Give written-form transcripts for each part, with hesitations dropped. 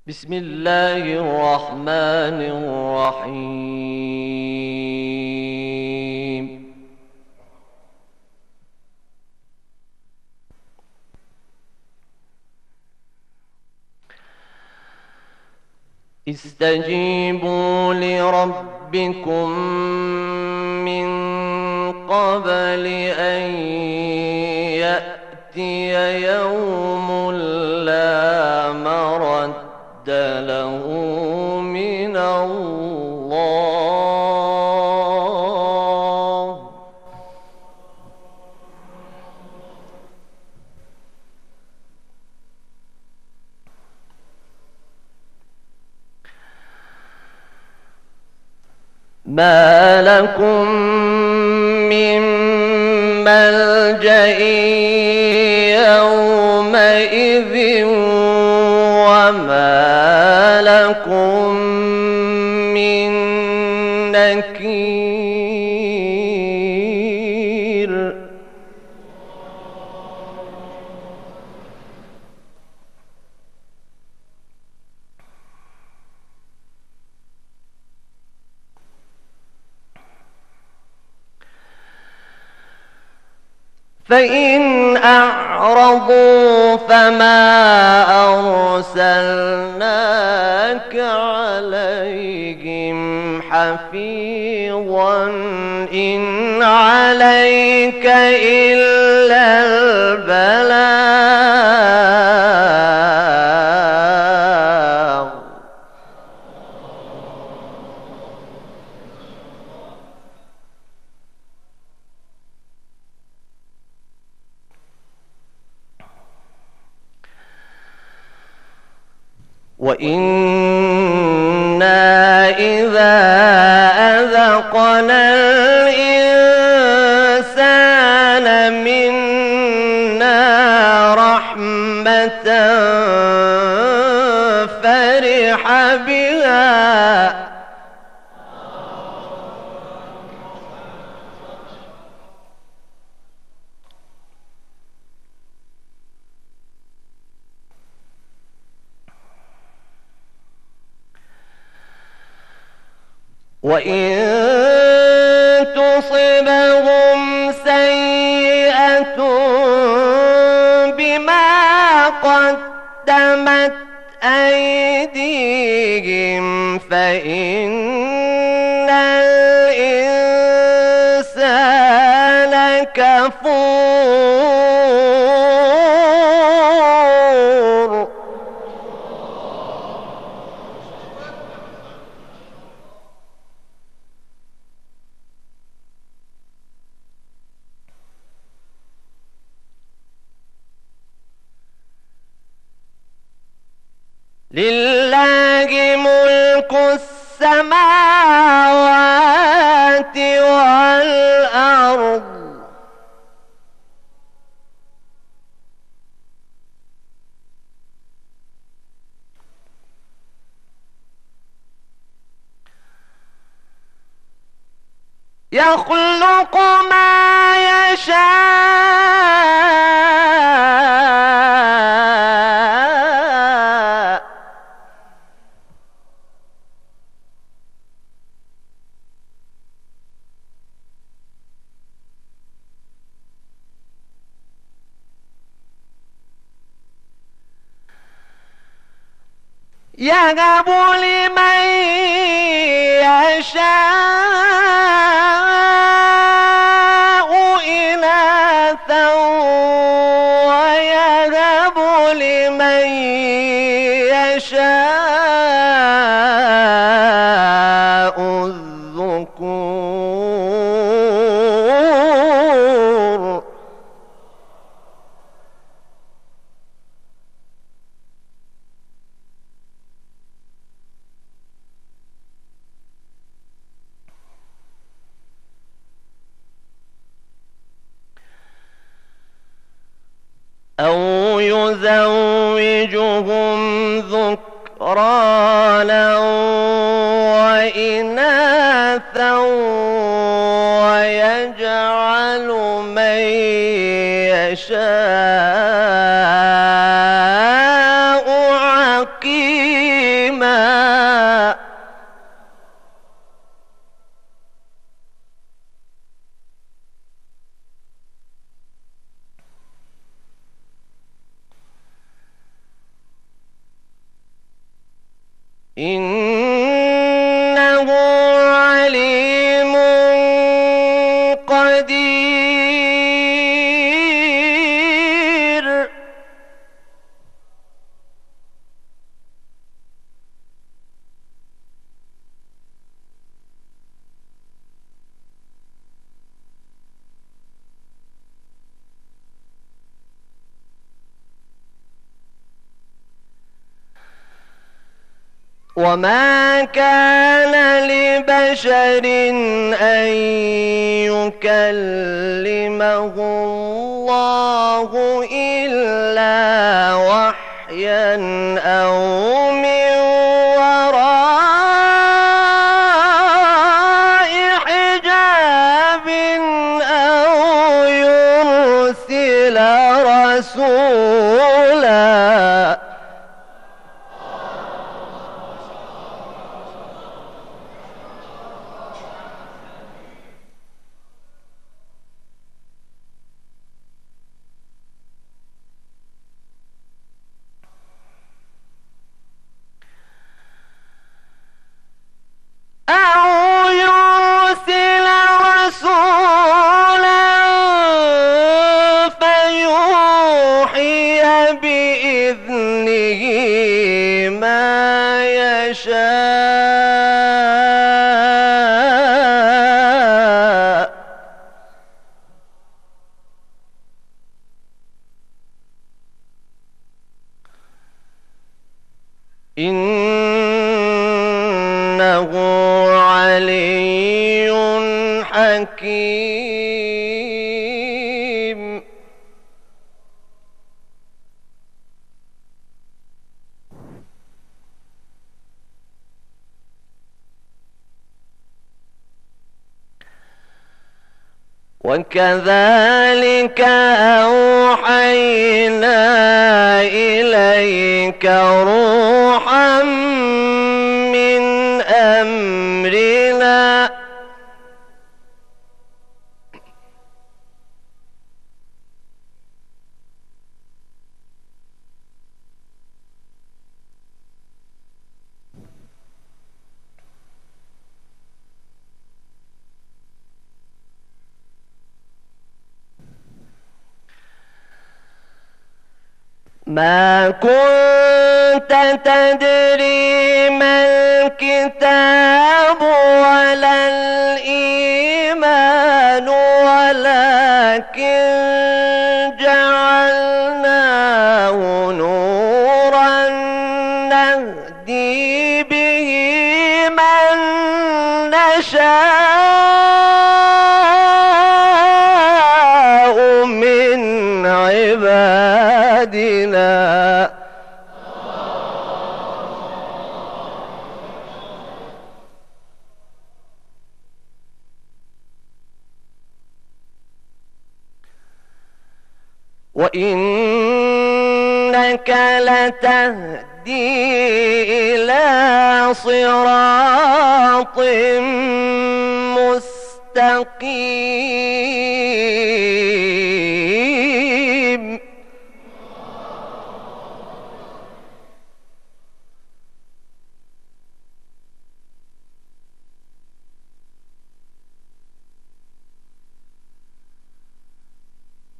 بسم الله الرحمن الرحيم. استجيبوا لربكم من قبل أن يأتي يوم لا مرد له من الله. ما لكم من ملجأ يومئذ وما لكم من نكير. فإن أعرضوا فما أرسلناك عليهم حفيظا إن عليك إلا البلاغ. وإنا إذا أذقنا الإنسان منا رحمة فرح بها وإن تصبهم سيئة بما قدمت أيديهم فإن الإنسان كفور. لله ملك السماوات والأرض يخلق ما يشاء يهب لمن يشاء إناثا ويهب لمن يشاء الذكور. أو يزوجهم ذكرانا وإناثا ويجعل من يشاء عقيما. إنه عليم قدير. وما كان لبشر أن يكلمه الله إلا وحيا أو من وراء حجاب أو يرسل رسولا. أو يرسل رسولا فيوحي بإذنه ما يشاء. إنه علي حكيم. وكذلك أوحينا إليك روحا من أمرنا ما كنت تدري ما الكتاب ولا الإيمان ولكن جعلناه نورا نهدي به من نشاء من عبادنا. وإنك لتهدي إلى صراط مستقيم.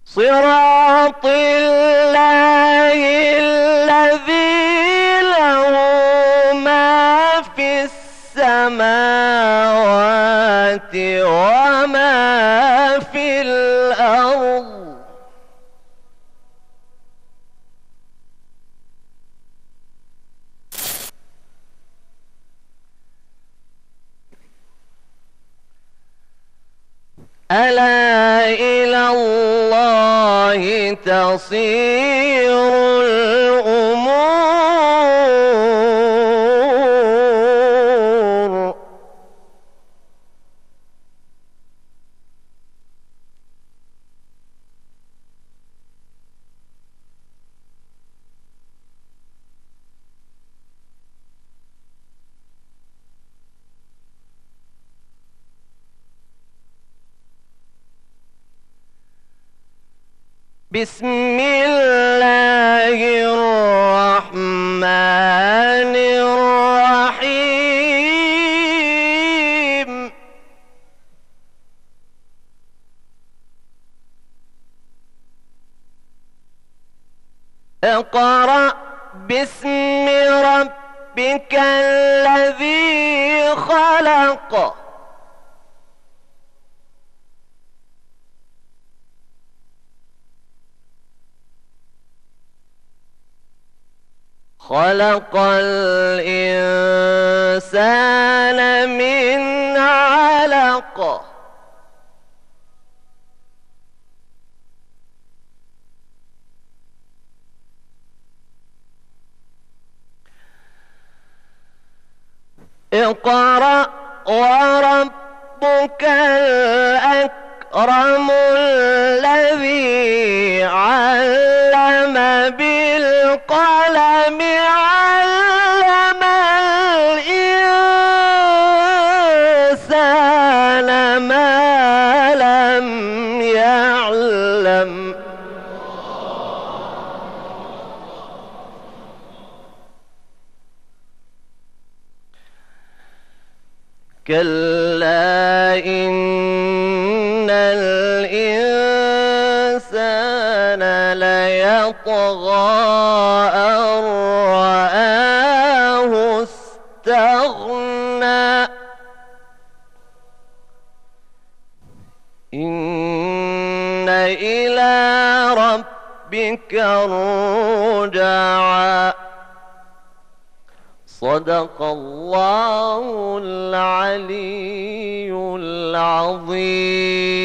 صراط الله الذي له ما في السماوات وما في الأرض. ألا إلى الله تصير الأمور. بسم الله الرحمن الرحيم. اقرأ باسم ربك الذي خلق خلق الإنسان من علق اقرأ وربك الأكرم الذي علم بالقلم علم الإنسان ما لم يعلم كلا إن الإنسان ليطغى أن رآه استغنى إن إلى ربك الرجعى صدق الله العلي العظيم.